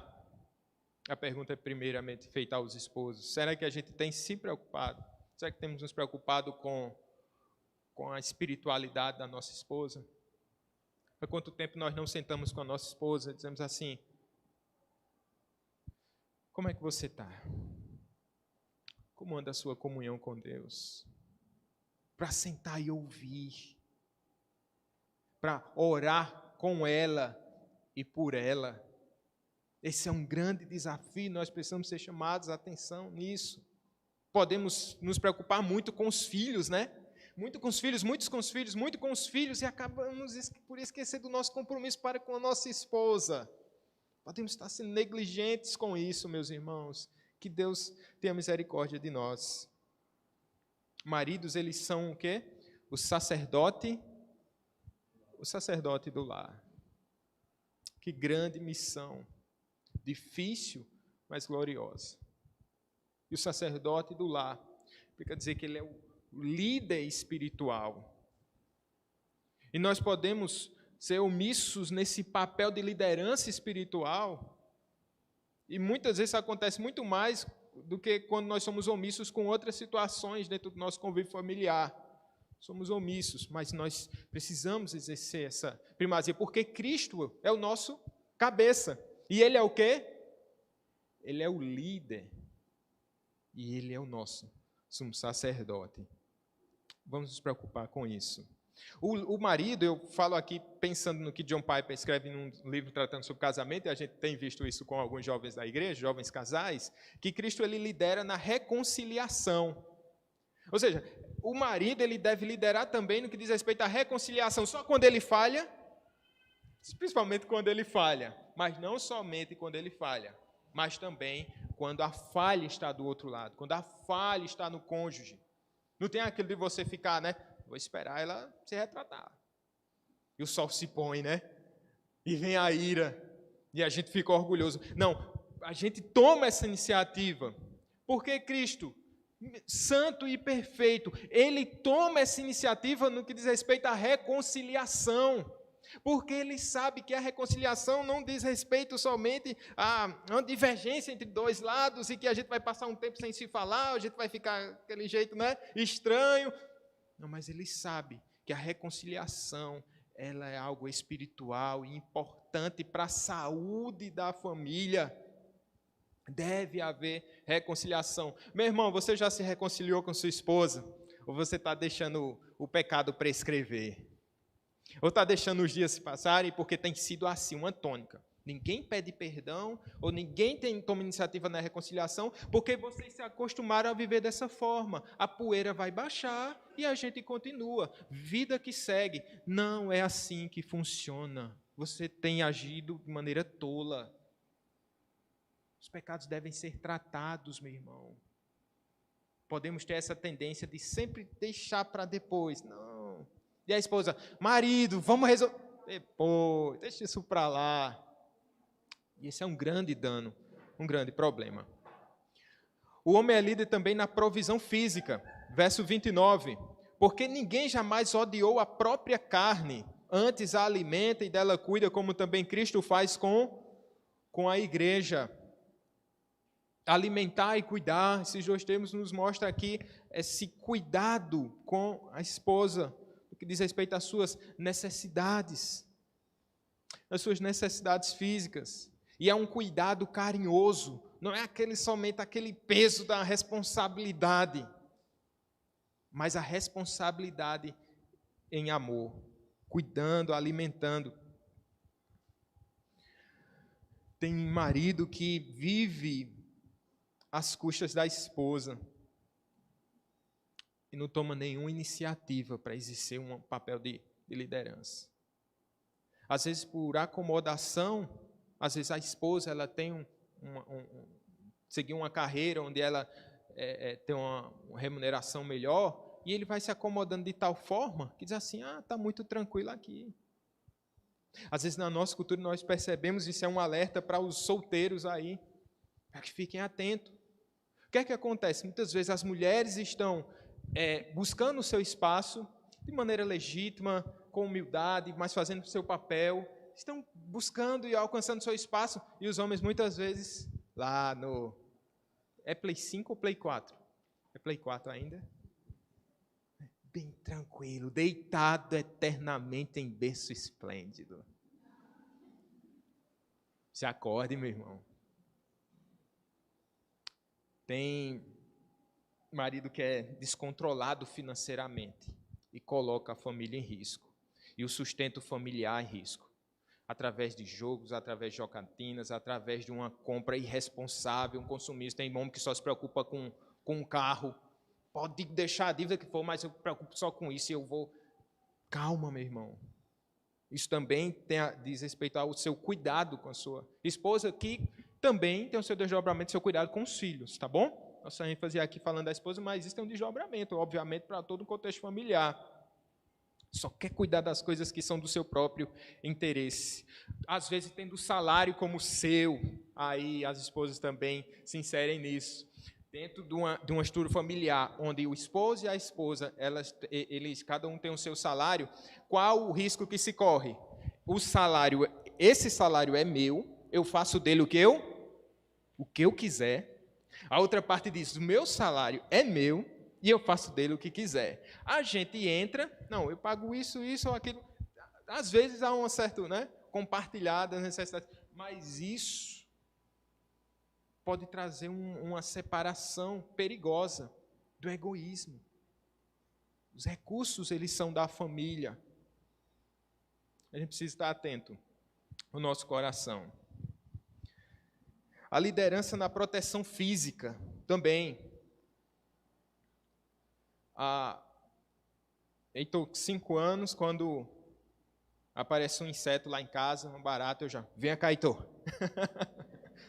a pergunta é primeiramente feita aos esposos, será que a gente tem se preocupado? Será que temos nos preocupado com a espiritualidade da nossa esposa? Há quanto tempo nós não sentamos com a nossa esposa e dizemos assim: como é que você está? Como anda a sua comunhão com Deus? Para sentar e ouvir, para orar com ela e por ela. Esse é um grande desafio, nós precisamos ser chamados a atenção nisso. podemos nos preocupar muito com os filhos, né? Muito com os filhos, muitos com os filhos, muito com os filhos, e acabamos por esquecer do nosso compromisso para com a nossa esposa. Podemos estar sendo negligentes com isso, meus irmãos. Que Deus tenha misericórdia de nós. Maridos, eles são o quê? O sacerdote do lar. Que grande missão. Difícil, mas gloriosa. E o sacerdote do lar, quer dizer que ele é o líder espiritual. E nós podemos ser omissos nesse papel de liderança espiritual, e muitas vezes isso acontece muito mais do que quando nós somos omissos com outras situações dentro do nosso convívio familiar. Somos omissos, mas nós precisamos exercer essa primazia, porque Cristo é o nosso cabeça. E Ele é o quê? Ele é o líder. E Ele é o nosso sumo sacerdote. Vamos nos preocupar com isso. O marido, eu falo aqui pensando no que John Piper escreve num livro tratando sobre casamento, e a gente tem visto isso com alguns jovens da igreja, jovens casais, que Cristo ele lidera na reconciliação. Ou seja, o marido ele deve liderar também no que diz respeito à reconciliação, só quando ele falha, principalmente quando ele falha, mas não somente quando ele falha, mas também quando a falha está do outro lado, quando a falha está no cônjuge. Não tem aquilo de você ficar, né? Vou esperar ela se retratar. E o sol se põe, né? E vem a ira. E a gente fica orgulhoso. Não, a gente toma essa iniciativa. Porque Cristo, santo e perfeito, Ele toma essa iniciativa no que diz respeito à reconciliação. Porque Ele sabe que a reconciliação não diz respeito somente a uma divergência entre dois lados e que a gente vai passar um tempo sem se falar, a gente vai ficar daquele jeito, né? Estranho. Não, mas Ele sabe que a reconciliação ela é algo espiritual e importante para a saúde da família. Deve haver reconciliação. Meu irmão, você já se reconciliou com sua esposa? Ou você está deixando o pecado prescrever? Ou está deixando os dias se passarem porque tem sido assim, uma tônica? Ninguém pede perdão, ou ninguém toma iniciativa na reconciliação, porque vocês se acostumaram a viver dessa forma. A poeira vai baixar e a gente continua. Vida que segue. Não é assim que funciona. Você tem agido de maneira tola. Os pecados devem ser tratados, meu irmão. Podemos ter essa tendência de sempre deixar para depois. Não. E a esposa, marido, vamos resolver. Depois, deixa isso para lá. E esse é um grande dano, um grande problema. O homem é líder também na provisão física. Verso 29. Porque ninguém jamais odiou a própria carne, antes a alimenta e dela cuida, como também Cristo faz com a igreja. Alimentar e cuidar, esses dois termos nos mostram aqui esse cuidado com a esposa, no que diz respeito às suas necessidades, às suas necessidades físicas. E é um cuidado carinhoso, não é somente aquele peso da responsabilidade, mas a responsabilidade em amor, cuidando, alimentando. Tem marido que vive às custas da esposa e não toma nenhuma iniciativa para exercer um papel de liderança. Às vezes, por acomodação, às vezes a esposa ela tem seguir uma carreira onde ela tem uma remuneração melhor, e ele vai se acomodando de tal forma que diz assim, está muito tranquilo aqui. Às vezes na nossa cultura nós percebemos, isso é um alerta para os solteiros aí, para que fiquem atentos. O que é que acontece? Muitas vezes as mulheres estão buscando o seu espaço de maneira legítima, com humildade, mas fazendo o seu papel, estão buscando e alcançando o seu espaço, e os homens muitas vezes lá no... É Play 5 ou Play 4? É Play 4 ainda? Bem tranquilo, deitado eternamente em berço esplêndido. Se acorde, meu irmão. Tem marido que é descontrolado financeiramente e coloca a família em risco e o sustento familiar em risco, através de jogos, através de jogatinas, através de uma compra irresponsável, um consumista. Tem homem que só se preocupa com com um carro. Pode deixar a dívida que for, mas eu me preocupo só com isso e eu vou... Calma, meu irmão. Isso também diz respeito ao seu cuidado com a sua esposa, que também tem o seu desdobramento, o seu cuidado com os filhos, tá bom? Nossa ênfase aqui falando da esposa, mas isso tem um desdobramento, obviamente, para todo o contexto familiar. Só quer cuidar das coisas que são do seu próprio interesse. Às vezes, tendo o salário como seu, aí as esposas também se inserem nisso. Dentro de uma estrutura familiar, onde o esposo e a esposa, eles cada um tem o seu salário, qual o risco que se corre? Esse salário é meu, eu faço dele o que eu quiser. A outra parte diz, o meu salário é meu e eu faço dele o que quiser. A gente entra, não, eu pago isso ou aquilo. Às vezes há um certo, compartilhar das necessidades, mas isso pode trazer uma separação perigosa do egoísmo. Os recursos, eles são da família. A gente precisa estar atento no nosso coração. A liderança na proteção física também. Heitor, 5 anos, quando aparece um inseto lá em casa, uma barata, eu já, venha cá, Heitor.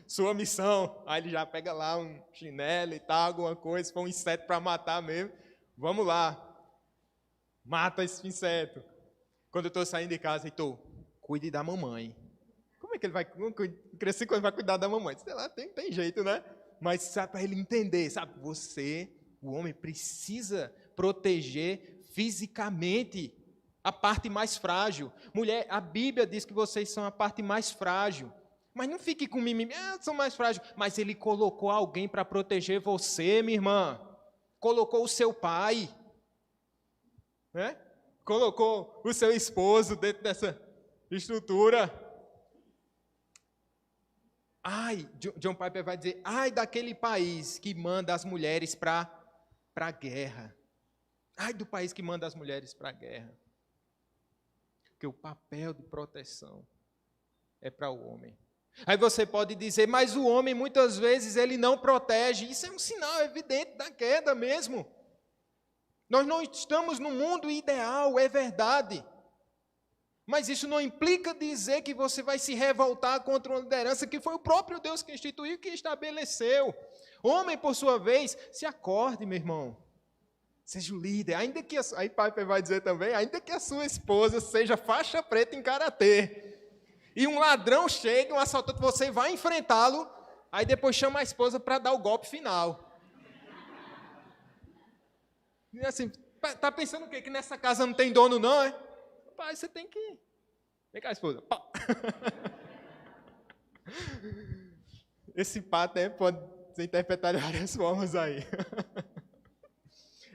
Sua missão. Aí ele já pega lá um chinelo e tal, alguma coisa, se for um inseto para matar mesmo, vamos lá. Mata esse inseto. Quando eu estou saindo de casa, Heitor, cuide da mamãe. Como é que ele vai crescer quando vai cuidar da mamãe? Sei lá, tem jeito, né? Mas sabe, para ele entender, sabe? Você, o homem, precisa proteger fisicamente a parte mais frágil. Mulher, a Bíblia diz que vocês são a parte mais frágil. Mas não fique com mimimi, são mais frágeis. Mas ele colocou alguém para proteger você, minha irmã. Colocou o seu pai. Né? Colocou o seu esposo dentro dessa estrutura. Ai, John Piper vai dizer, ai daquele país que manda as mulheres para a guerra. Ai do país que manda as mulheres para a guerra. Porque o papel de proteção é para o homem. Aí você pode dizer, mas o homem muitas vezes ele não protege. Isso é um sinal evidente da queda mesmo. Nós não estamos no mundo ideal, é verdade. Mas isso não implica dizer que você vai se revoltar contra uma liderança que foi o próprio Deus que instituiu, que estabeleceu. Homem, por sua vez, se acorde, meu irmão. Seja o líder. Ainda que, aí Piper vai dizer também, ainda que a sua esposa seja faixa preta em karatê, e um ladrão chega, um assaltante, você vai enfrentá-lo, aí depois chama a esposa para dar o golpe final. E assim, tá pensando o quê? Que nessa casa não tem dono não, é? Pai, você tem que... Vem cá, esposa. Pá. Esse pá até pode ser interpretado de várias formas aí.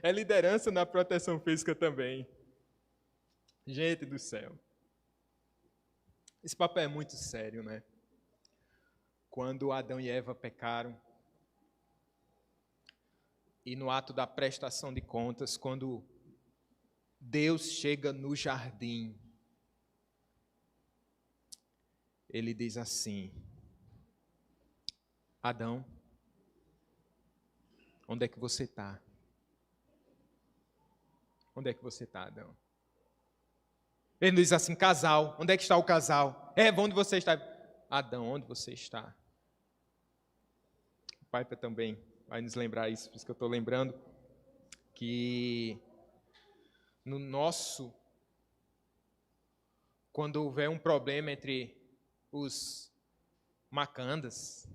É liderança na proteção física também. Gente do céu. Esse papel é muito sério, né? Quando Adão e Eva pecaram, e no ato da prestação de contas, quando Deus chega no jardim, ele diz assim, Adão, onde é que você está? Onde é que você está, Adão? Ele diz assim, casal, onde é que está o casal? Eva, onde você está? Adão, onde você está? O Pai também vai nos lembrar isso, por isso que eu estou lembrando, que no nosso, quando houver um problema entre os macandas,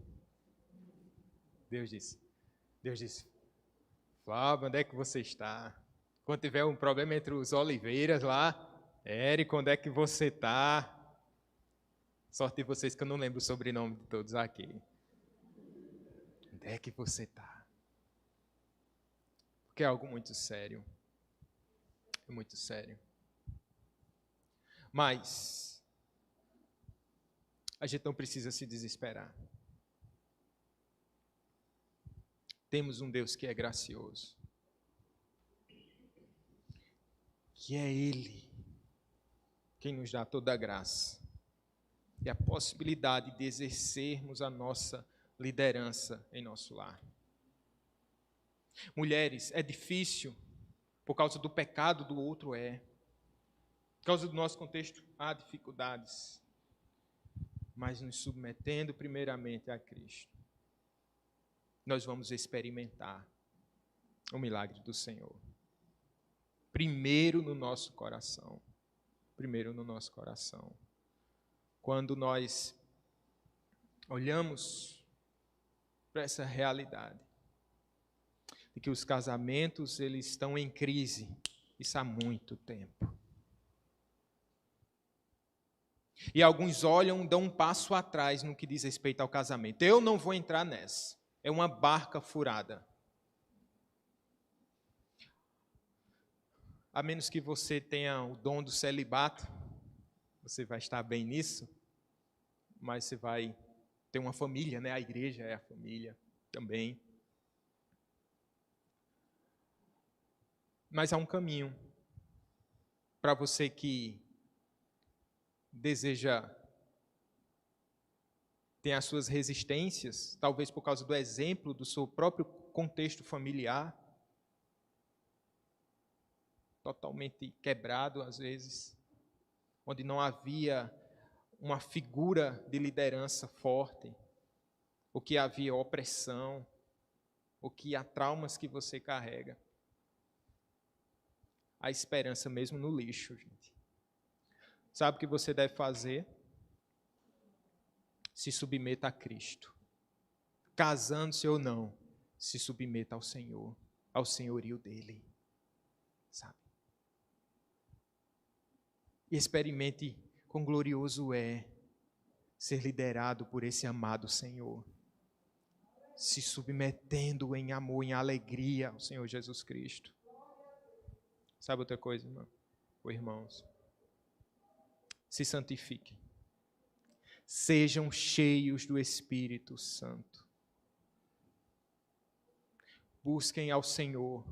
Deus disse, Flávio, onde é que você está? Quando tiver um problema entre os oliveiras lá, Érico, onde é que você está? Sorte de vocês que eu não lembro o sobrenome de todos aqui. Onde é que você está? Porque é algo muito sério. É muito sério. Mas a gente não precisa se desesperar. Temos um Deus que é gracioso. Que é Ele quem nos dá toda a graça e a possibilidade de exercermos a nossa liderança em nosso lar. Mulheres, é difícil por causa do pecado do outro, por causa do nosso contexto, há dificuldades. Mas nos submetendo primeiramente a Cristo, nós vamos experimentar o milagre do Senhor. Primeiro no nosso coração. Primeiro no nosso coração. Quando nós olhamos para essa realidade de que os casamentos eles estão em crise, isso há muito tempo. E alguns olham, dão um passo atrás no que diz respeito ao casamento. Eu não vou entrar nessa. É uma barca furada. A menos que você tenha o dom do celibato, você vai estar bem nisso, mas você vai ter uma família, né? A igreja é a família também. Mas há um caminho para você que deseja ter as suas resistências, talvez por causa do exemplo do seu próprio contexto familiar, totalmente quebrado às vezes, onde não havia uma figura de liderança forte, ou que havia opressão, ou que há traumas que você carrega. A esperança mesmo no lixo, gente. Sabe o que você deve fazer? Se submeta a Cristo. Casando-se ou não, se submeta ao Senhor, ao senhorio dele. Sabe? E experimente quão glorioso é ser liderado por esse amado Senhor. Se submetendo em amor, em alegria ao Senhor Jesus Cristo. Sabe outra coisa, irmão? Ou irmãos? Se santifiquem. Sejam cheios do Espírito Santo. Busquem ao Senhor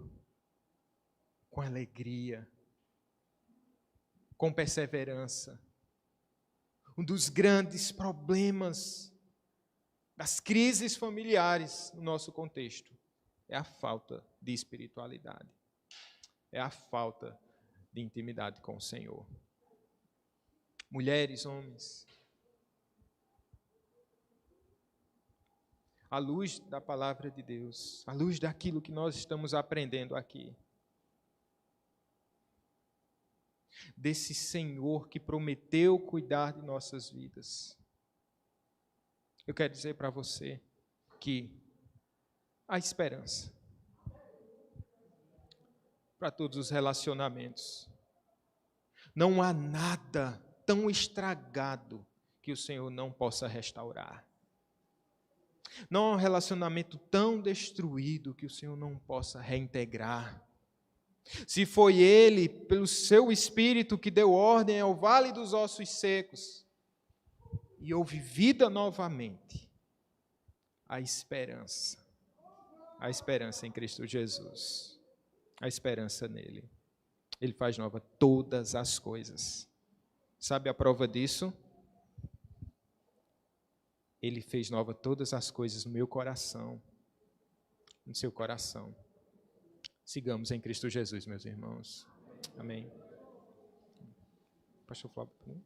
com alegria, com perseverança. Um dos grandes problemas das crises familiares no nosso contexto é a falta de espiritualidade. É a falta de intimidade com o Senhor. Mulheres, homens, à luz da palavra de Deus, à luz daquilo que nós estamos aprendendo aqui, desse Senhor que prometeu cuidar de nossas vidas, eu quero dizer para você que há esperança para todos os relacionamentos. Não há nada tão estragado que o Senhor não possa restaurar. Não há um relacionamento tão destruído que o Senhor não possa reintegrar. Se foi Ele, pelo seu Espírito, que deu ordem ao vale dos ossos secos e houve vida novamente, a esperança em Cristo Jesus, a esperança nele. Ele faz nova todas as coisas. Sabe a prova disso? Ele fez nova todas as coisas no meu coração, no seu coração. Sigamos em Cristo Jesus, meus irmãos. Amém. Pastor Flávio.